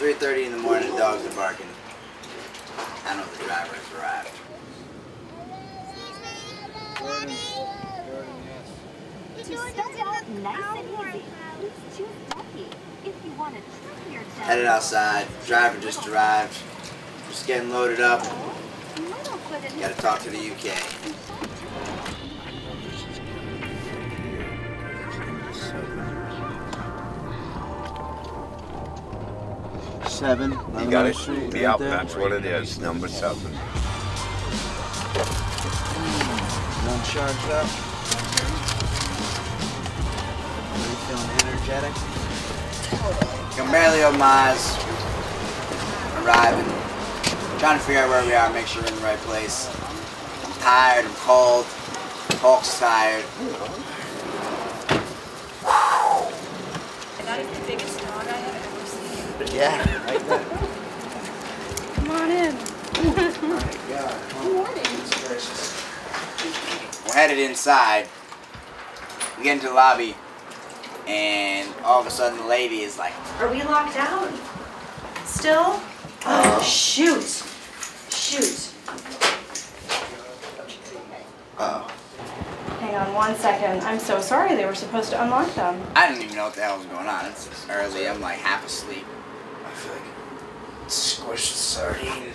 3:30 in the morning, the dogs are barking. I know the driver has arrived. Headed outside. Driver just arrived. Just getting loaded up. Gotta talk to the UK. Seven. You got it. Yep, that's what it is. Number 7. One charged up. Are you feeling energetic? I'm barely on my eyes. Arriving. Trying to figure out where we are, make sure we're in the right place. I'm tired, I'm cold. Hulk's tired. That is the biggest dog I have ever seen. Yeah, right there. Come on in. Oh my God. Good morning. We're headed inside. We get into the lobby, and all of a sudden the lady is like, Are we locked out? Still? Oh, shoot. Shoot. oh. Hang on 1 second. I'm so sorry. They were supposed to unlock them. I didn't even know what the hell was going on. It's early. I'm like half asleep. I feel like squished sardine.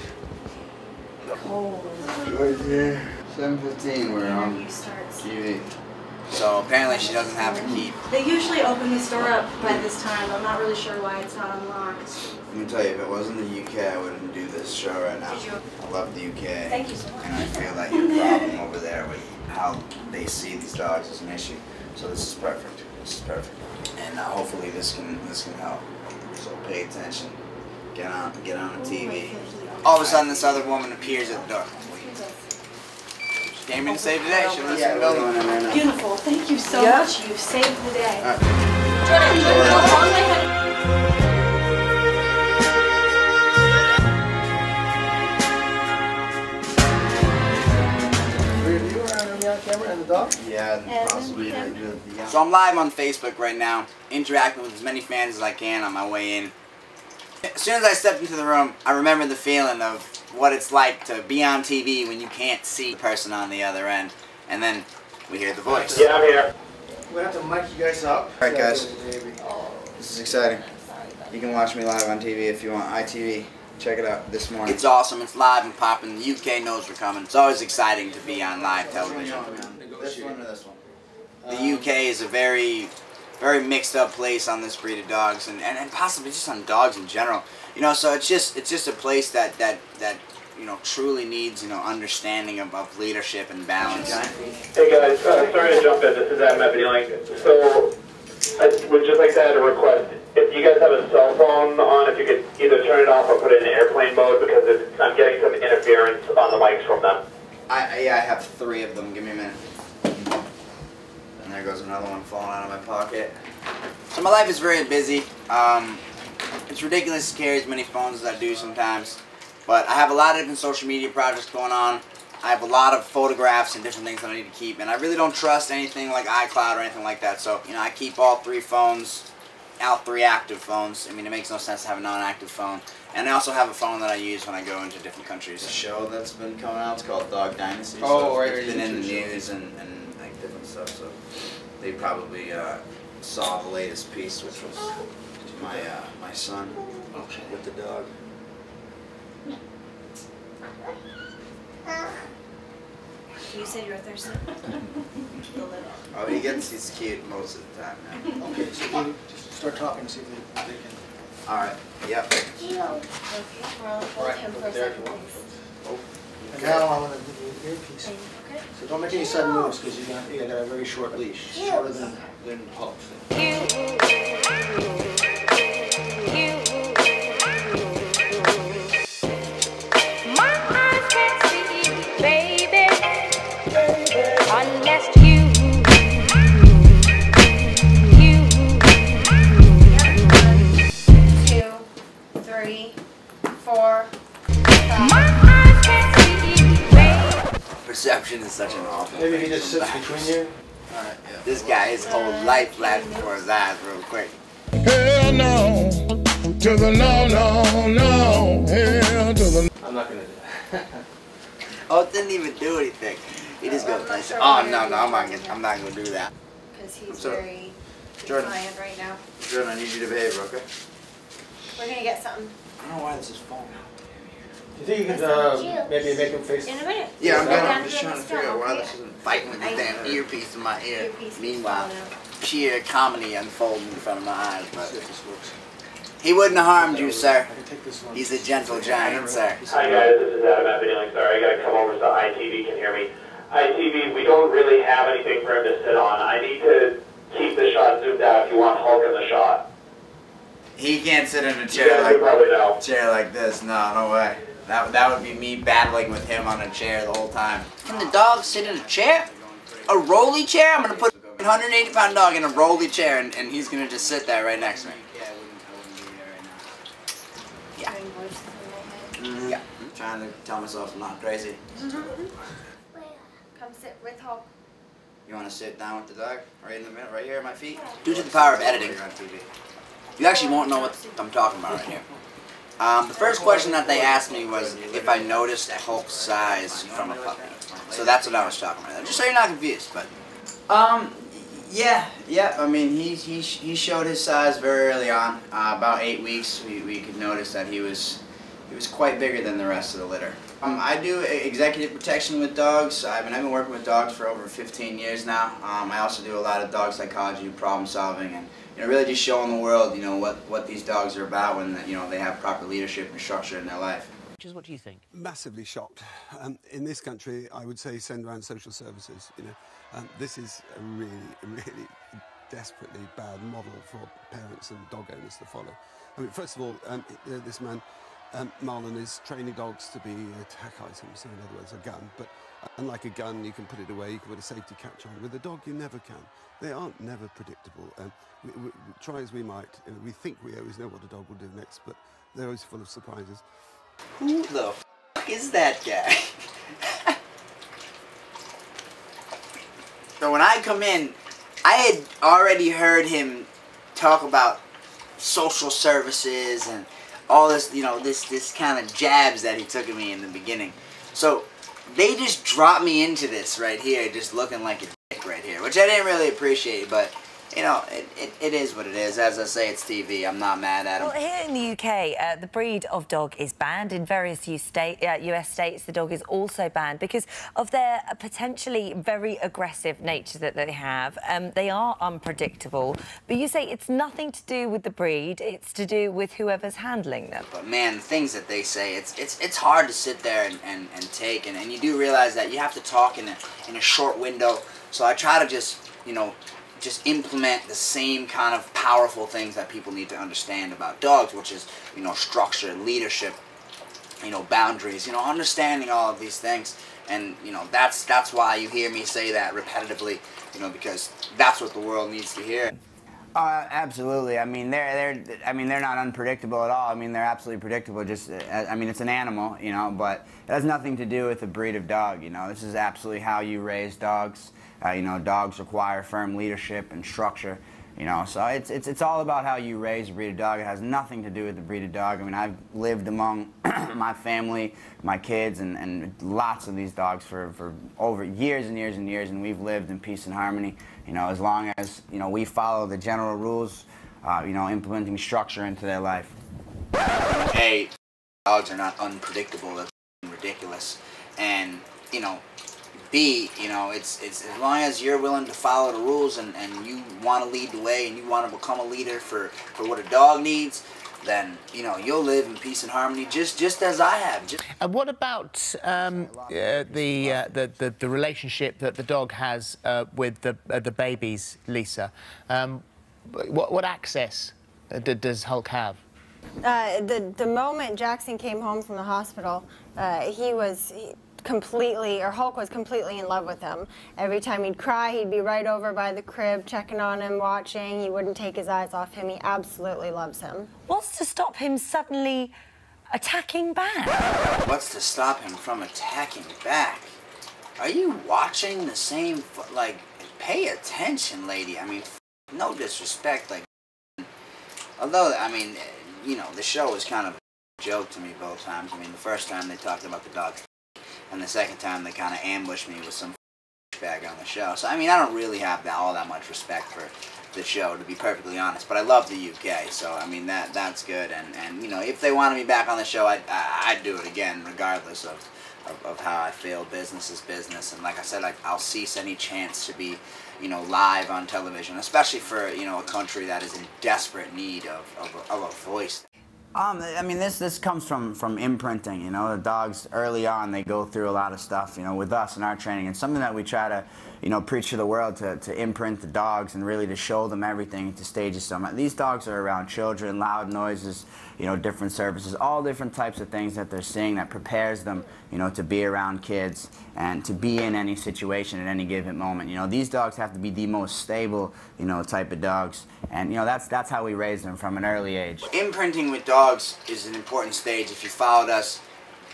Oh. Right here. 7:15. We're on Interview starts. TV. So apparently she doesn't have a key. They usually open the store up by this time. I'm not really sure why it's not unlocked. Let me tell you, if it wasn't the UK, I wouldn't do this show right now. Did you? I love the UK. Thank you so much. And I feel like your problem over there with how they see these dogs is an issue. So this is perfect. This is perfect. And hopefully this can help. So pay attention. Get on the TV. All of a sudden, this other woman appears at the door. She came in to save the day. She was in the building. Right. Beautiful. Thank you so much. You've saved the day. All right. Yeah, possibly. So I'm live on Facebook right now, interacting with as many fans as I can on my way in. As soon as I stepped into the room, I remember the feeling of what it's like to be on TV when you can't see the person on the other end. And then we hear the voice. Yeah, I'm here. We have to mic you guys up. Alright guys, this is exciting. You can watch me live on TV if you want, ITV. Check it out this morning. It's awesome, it's live and popping. The UK knows we're coming. It's always exciting to be on live television. This one or this one? The UK is a very mixed up place on this breed of dogs and possibly just on dogs in general. You know, so it's just a place that you know truly needs, you know, understanding of leadership and balance. Hey guys, sorry to jump in. This is Adam at Video-Link. So I would just like to add a request. If you guys have a cell phone on, if you could either turn it off or put it in airplane mode, because I'm getting some interference on the mics from them. Yeah, I have 3 of them. Give me a minute. And there goes another one falling out of my pocket. So my life is very busy. It's ridiculous to carry as many phones as I do sometimes. But I have a lot of different social media projects going on. I have a lot of photographs and different things that I need to keep. And I really don't trust anything like iCloud or anything like that. So, you know, I keep all 3 phones, all 3 active phones. I mean, it makes no sense to have a non-active phone. And I also have a phone that I use when I go into different countries. A show that's been coming out, it's called Dog Dynasty. Oh, right. It's been in the news and like different stuff. So they probably saw the latest piece, which was my son with the dog. You said you were thirsty. Oh, he's cute most of the time now. Okay, so we just start talking and see if they can. Alright, yep. Alright, there you go. Oh. And now I want to give you an earpiece. Okay. So don't make any sudden moves because you got a very short leash, shorter than Hulk's. Perception is such an awful Maybe thing he just sits sometimes. between you. Alright, yeah. This guy, his whole life flashed before his eyes real quick. Hell no. to the no, no, no, hell to the... I'm not gonna do that. Oh, it didn't even do anything. He just goes, oh, no, I'm not gonna do that. Because he's So, very Jordan. defiant right now. Jordan, I need you to behave, okay? We're gonna get something. I don't know why this is falling out. Do you think you could maybe make him face? In a minute. Yeah, I'm Down just to trying to the figure out why stone, this isn't fighting with the damn earpiece in my ear. Earpiece is Meanwhile, falling out. sheer comedy unfolding in front of my eyes, but See if this works. he wouldn't have harmed you, sir. I can take this one. He's a gentle giant, sir. Hi guys, this is Adam at Benelling. Sorry, I gotta come over so ITV can hear me. ITV, we don't really have anything for him to sit on. I need to keep the shot zoomed out if you want Hulk in the shot. He can't sit in a You chair guys would probably know. like this. No way. That would be me battling with him on a chair the whole time. Can the dog sit in a chair? A rolly chair? I'm gonna put a 180-pound dog in a rolly chair, and he's gonna just sit there right next to me. Yeah. Hearing voices in my head. Yeah. I'm trying to tell myself I'm not crazy. Come sit with Hulk. You want to sit down with the dog? Right in the middle, right here at my feet? Due to the power of editing, you actually won't know what I'm talking about right here. The first question that they asked me was if I noticed Hulk's size from a puppy. So that's what I was talking about. Just so you're not confused, but yeah. I mean, he showed his size very early on. About 8 weeks, we could notice that he was quite bigger than the rest of the litter. I do executive protection with dogs. I mean, I've been working with dogs for over 15 years now. I also do a lot of dog psychology, problem solving, and really just showing the world, what these dogs are about when they have proper leadership and structure in their life. What do you think? Massively shocked. In this country, I would say send around social services. This is a really desperately bad model for parents and dog owners to follow. I mean, first of all, this man, Marlon, is training dogs to be attack items, so in other words, a gun. But unlike a gun, you can put it away, you can put a safety catch on. With a dog, you never can. They aren't never predictable. We try as we might, we think we always know what a dog will do next, but they're always full of surprises. Who the f*** is that guy? So when I come in, I had already heard him talk about social services and all this, this kind of jabs that he took at me in the beginning. So they just dropped me into this right here, just looking like a dick right here, which I didn't really appreciate, but it is what it is. As I say, it's TV. I'm not mad at him. Well, here in the UK, the breed of dog is banned. In various US states, the dog is also banned because of their potentially very aggressive nature that they have. They are unpredictable. But you say it's nothing to do with the breed. It's to do with whoever's handling them. But man, the things that they say, it's hard to sit there and take. And you do realize that you have to talk in a short window. So I try to just implement the same kind of powerful things that people need to understand about dogs, which is, structure, leadership, boundaries, understanding all of these things. And, that's why you hear me say that repetitively, because that's what the world needs to hear. Absolutely. I mean, they're not unpredictable at all. I mean, they're absolutely predictable. Just, it's an animal, but it has nothing to do with the breed of dog. This is absolutely how you raise dogs. Dogs require firm leadership and structure. So it's all about how you raise a breed of dog. It has nothing to do with the breed of dog. I mean, I've lived among my family, my kids, and lots of these dogs for over years and years and years, and we've lived in peace and harmony. As long as we follow the general rules, implementing structure into their life. A, dogs are not unpredictable. That's ridiculous, and B, it's as long as you're willing to follow the rules and you want to lead the way and you want to become a leader for what a dog needs, then you'll live in peace and harmony just as I have. And what about the relationship that the dog has with the babies, Lisa? What access does Hulk have? The moment Jackson came home from the hospital, Hulk was completely in love with him. Every time he'd cry, he'd be right over by the crib, checking on him, watching. He wouldn't take his eyes off him. He absolutely loves him. What's to stop him suddenly attacking back? What's to stop him from attacking back? Are you watching the same, pay attention, lady. I mean, no disrespect, although, you know, the show was kind of a joke to me both times. I mean, the first time they talked about the dog, and the second time they kind of ambushed me with some bag on the show. So I mean, I don't really have all that much respect for the show, to be perfectly honest. But I love the UK, so I mean that's good. And you know, if they wanted me back on the show, I'd do it again, regardless of how I feel. Business is business, and like I said, I'll cease any chance to be, you know, live on television, especially for, you know, a country that is in desperate need of a voice. I mean, this comes from imprinting. You know, the dogs early on, they go through a lot of stuff, you know, with us in our training, and something that we try to, you know, preach to the world, to imprint the dogs and really to show them everything, to stage them. These dogs are around children, loud noises, you know, different surfaces, all different types of things that they're seeing that prepares them, you know, to be around kids and to be in any situation at any given moment. You know, these dogs have to be the most stable, you know, type of dogs, and you know, that's how we raise them from an early age. Imprinting with dogs is an important stage. If you followed us,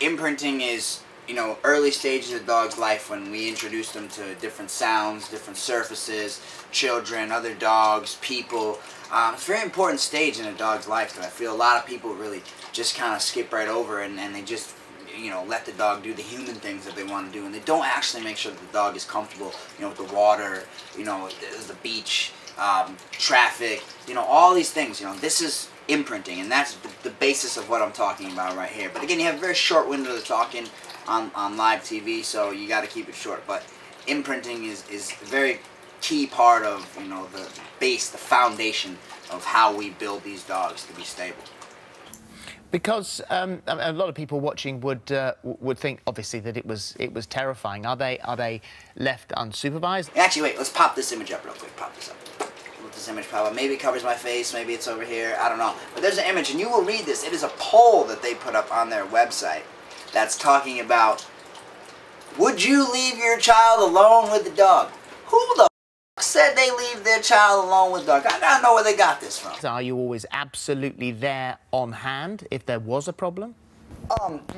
imprinting is, you know, early stages of the dog's life when we introduce them to different sounds, different surfaces, children, other dogs, people. It's a very important stage in a dog's life that I feel a lot of people really just kind of skip right over, and they just, you know, let the dog do the human things that they want to do, and they don't actually make sure that the dog is comfortable, you know, with the water, you know, the beach, traffic, you know, all these things. You know, this is imprinting, and that's the basis of what I'm talking about right here. But again, you have a very short window to talk in on live TV, so you got to keep it short. But imprinting is a very key part of, you know, the base, the foundation of how we build these dogs to be stable. Because a lot of people watching would think, obviously, that it was terrifying. Are they left unsupervised? Actually, wait. Let's pop this image up real quick. Pop this up. Let this image pop up. Maybe it covers my face. Maybe it's over here. I don't know. But there's an image, and you will read this. It is a poll that they put up on their website that's talking about: would you leave your child alone with the dog? Who the said they leave their child alone with dog? I gotta know where they got this from. Are you always absolutely there on hand if there was a problem?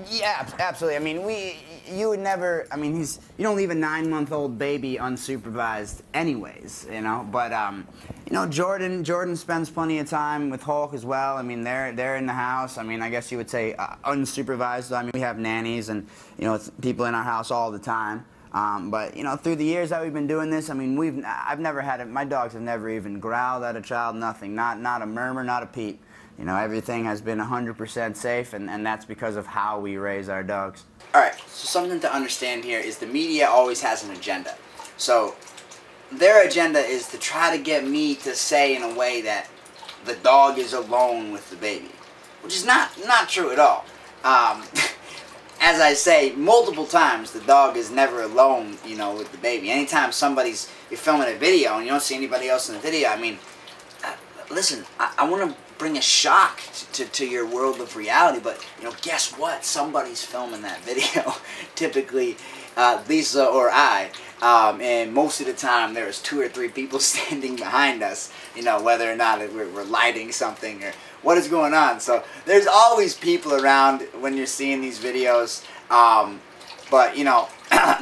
Yeah, absolutely. I mean, you would never, I mean, you don't leave a 9-month-old baby unsupervised anyways, you know, but, you know, Jordan spends plenty of time with Hulk as well. I mean, they're in the house. I mean, I guess you would say unsupervised. I mean, we have nannies and, you know, people in our house all the time. But, you know, through the years that we've been doing this, I mean, I've never had it, my dogs have never even growled at a child, nothing, not a murmur, not a peep. You know, everything has been 100% safe, and that's because of how we raise our dogs. Alright, so something to understand here is the media always has an agenda. So, their agenda is to try to get me to say in a way that the dog is alone with the baby, which is not true at all. As I say multiple times, the dog is never alone, you know, with the baby. Anytime you're filming a video and you don't see anybody else in the video, I mean, listen, I want to bring a shock to your world of reality, but, you know, guess what? Somebody's filming that video. Typically, Lisa or I, and most of the time there's 2 or 3 people standing behind us, you know, whether or not we're lighting something or what is going on. So there's always people around when you're seeing these videos, but, you know,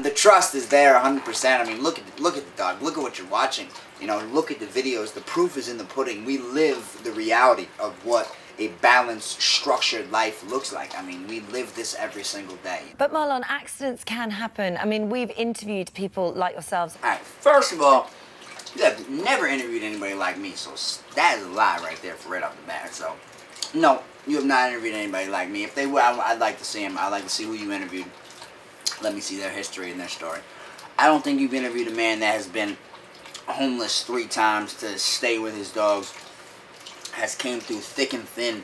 the trust is there 100%. I mean, look at the dog. Look at what you're watching. You know, look at the videos. The proof is in the pudding. We live the reality of what a balanced, structured life looks like. I mean, we live this every single day. But Marlon, accidents can happen. I mean, we've interviewed people like yourselves. All right, first of all, you have never interviewed anybody like me, so that is a lie right there for right off the bat. So, no, you have not interviewed anybody like me. If they were, I'd like to see them. I'd like to see who you interviewed. Let me see their history and their story. I don't think you've interviewed a man that has been homeless 3 times to stay with his dogs, has came through thick and thin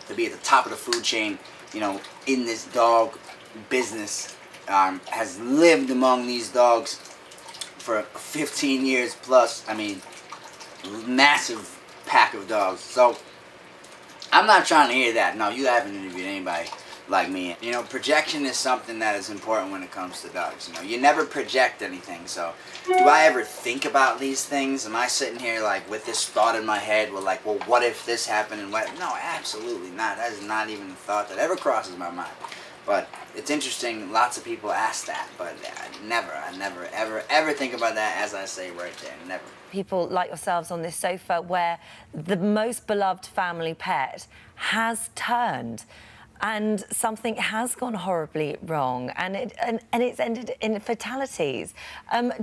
to be at the top of the food chain, you know, in this dog business, has lived among these dogs for 15 years plus. I mean, massive pack of dogs. So I'm not trying to hear that. No, you haven't interviewed anybody like me. You know, projection is something that is important when it comes to dogs. You know, you never project anything. So do I ever think about these things? Am I sitting here like with this thought in my head, well, like, well, what if this happened and what? No, absolutely not. That is not even a thought that ever crosses my mind. But it's interesting, lots of people ask that, but I never, ever think about that, as I say right there, never. People like yourselves on this sofa where the most beloved family pet has turned and something has gone horribly wrong and it's ended in fatalities.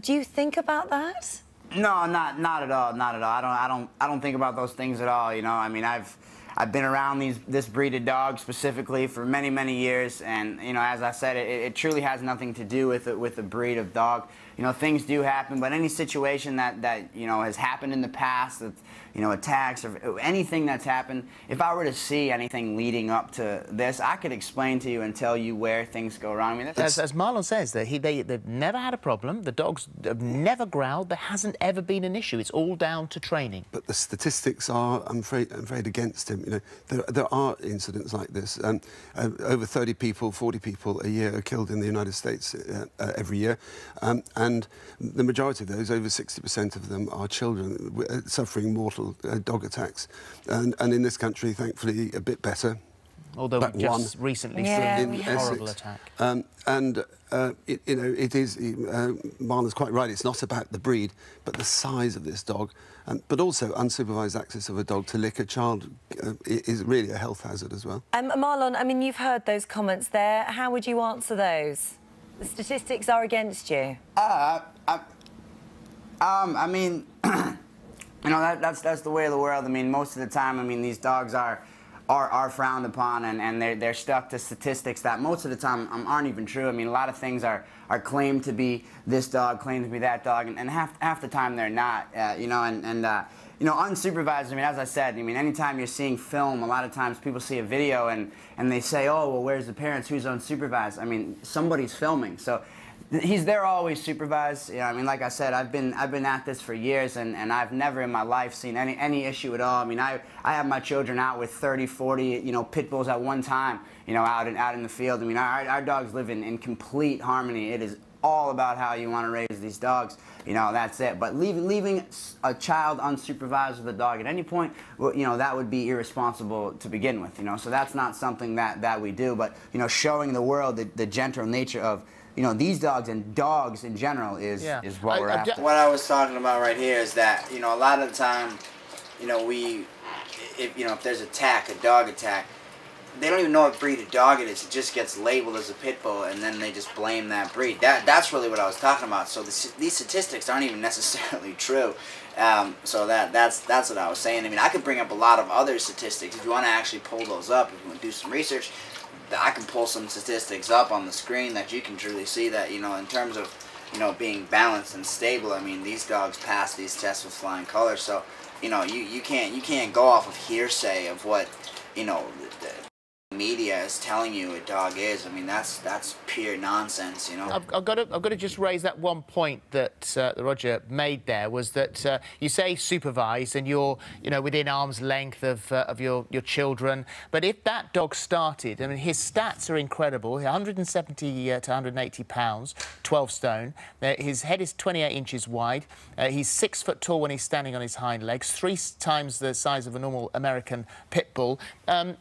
Do you think about that? No, not at all, not at all. I don't think about those things at all, you know. I mean, I've been around this breed of dog specifically for many years, and you know, as I said, it truly has nothing to do with the breed of dog. You know, things do happen, but any situation that you know has happened in the past, that you know, attacks or anything that's happened, if I were to see anything leading up to this, I could explain to you and tell you where things go wrong. I mean, as Marlon says, that they've never had a problem. The dogs have never growled. There hasn't ever been an issue. It's all down to training. But the statistics are, I'm afraid, against him. You know, there are incidents like this. Over 30 people, 40 people a year are killed in the United States every year, and the majority of those, over 60% of them, are children suffering mortal dog attacks, and in this country, thankfully, a bit better. Although we just recently seen a horrible attack. You know, it is. Marlon's quite right. It's not about the breed, but the size of this dog, but also unsupervised access of a dog to lick a child is really a health hazard as well. Marlon, I mean, you've heard those comments there. How would you answer those? The statistics are against you. I mean. You know, that's the way of the world. I mean, most of the time, I mean, these dogs are frowned upon, and they're stuck to statistics that most of the time aren't even true. I mean, a lot of things are claimed to be this dog, claimed to be that dog, and half the time they're not. You know, you know, unsupervised. I mean, as I said, I mean, anytime you're seeing film, a lot of times people see a video and they say, oh, well, where's the parents? Who's unsupervised? I mean, somebody's filming, so. He's there always supervised. You know, I mean, like I said, I've been at this for years, and I've never in my life seen any issue at all. I mean, I have my children out with 30, 40, you know, pit bulls at one time, you know, out in the field. I mean, our dogs live in complete harmony. It is all about how you want to raise these dogs. You know, that's it. But leaving a child unsupervised with a dog at any point, well, you know, that would be irresponsible to begin with. You know, so that's not something that we do. But you know, showing the world the gentle nature of, you know, these dogs and dogs in general is what we're after. What I was talking about right here is that, you know, a lot of the time, you know, if there's a dog attack, they don't even know what breed of dog it is. It just gets labeled as a pit bull, and then they just blame that breed. That's really what I was talking about. So these statistics aren't even necessarily true. So that's what I was saying. I mean, I could bring up a lot of other statistics if you want to actually pull those up. If you want to do some research, I can pull some statistics up on the screen that you can truly see that, you know, in terms of, you know, being balanced and stable. I mean, these dogs pass these tests with flying colors. So, you know, you can't go off of hearsay of what, you know, the media is telling you a dog is. I mean, that's pure nonsense, you know. I've got to just raise that one point that Roger made there, was that you say supervised and you're, you know, within arm's length of your children, but if that dog started, I mean, his stats are incredible. 170 to 180 pounds, 12 stone. His head is 28 inches wide. He's 6 foot tall when he's standing on his hind legs, 3 times the size of a normal American pit bull.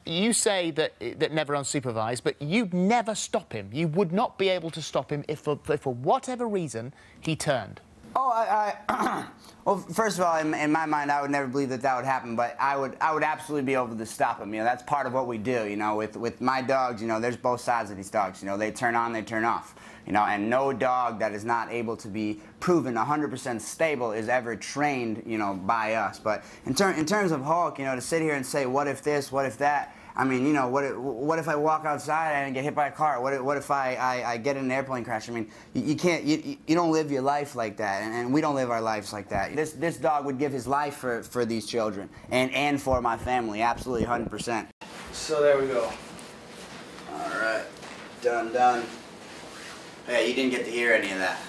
You say that never unsupervised, but you'd never stop him. You would not be able to stop him if for whatever reason he turned. Oh, well, first of all, in my mind, I would never believe that would happen, but I would absolutely be able to stop him. You know, that's part of what we do. You know, with my dogs, you know, there's both sides of these dogs. You know, they turn on, they turn off. You know, and no dog that is not able to be proven 100% stable is ever trained, you know, by us. But in terms of Hulk, you know, to sit here and say, what if this, what if that? I mean, you know, what if I walk outside and get hit by a car? What if I get in an airplane crash? I mean, you can't, you don't live your life like that, and we don't live our lives like that. This dog would give his life for these children and for my family, absolutely 100%. So there we go. All right, done. Hey, you didn't get to hear any of that.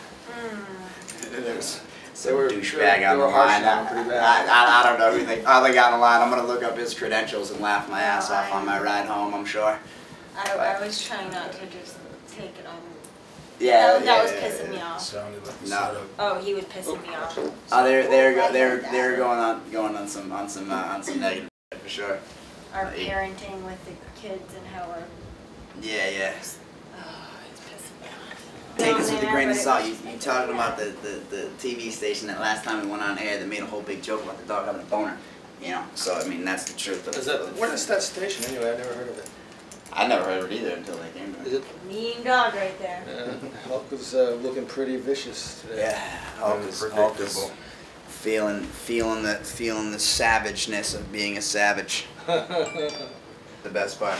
There's some douchebag on the line. I don't know who they got on the line. I'm going to look up his credentials and laugh my ass off on my ride home, I'm sure. I was trying not to just take it on. Yeah, that was pissing me off. No. Oh, he was pissing me off. Oh, they're going on some negative for sure. Our parenting with the kids and how we're Yeah. Take us with a grain of salt. You talking about the TV station that last time we went on air that made a whole big joke about the dog having a boner. You know, so I mean that's the truth. What is that station anyway? I never heard of it. I never heard of it either until they came to me. Is it? Mean dog right there. Hulk was looking pretty vicious today. Yeah, Hulk is feeling the savageness of being a savage. The best part.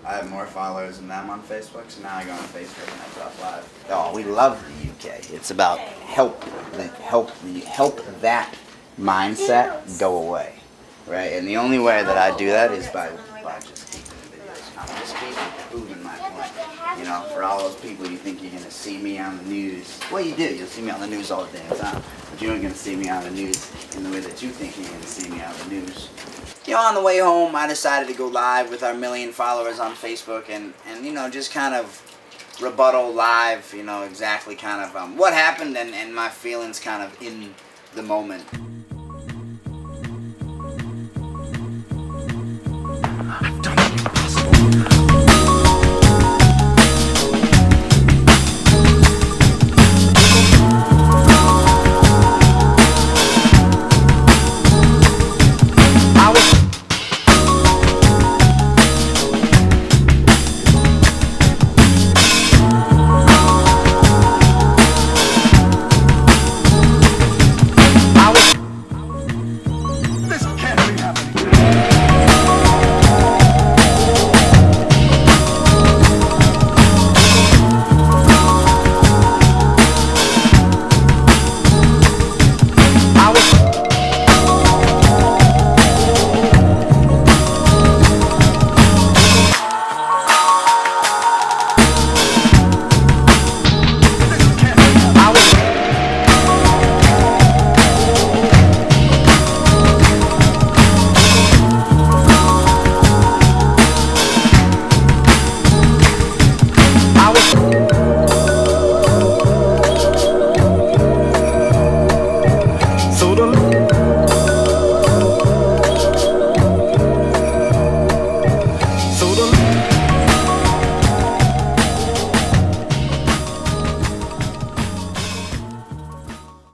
I have more followers than them on Facebook, so now I go on Facebook and I drop live. Oh, we love the UK. It's about help that mindset go away, right? And the only way that I do that is by just keeping the videos. I'm just keeping proving my point. You know, for all those people you think you're gonna see me on the news. Well, you do. You'll see me on the news all the damn time, but you ain't gonna see me on the news in the way that you think you're gonna see me on the news. You know, on the way home, I decided to go live with our 1 million followers on Facebook and you know, just kind of rebuttal live, you know, exactly kind of what happened and my feelings kind of in the moment.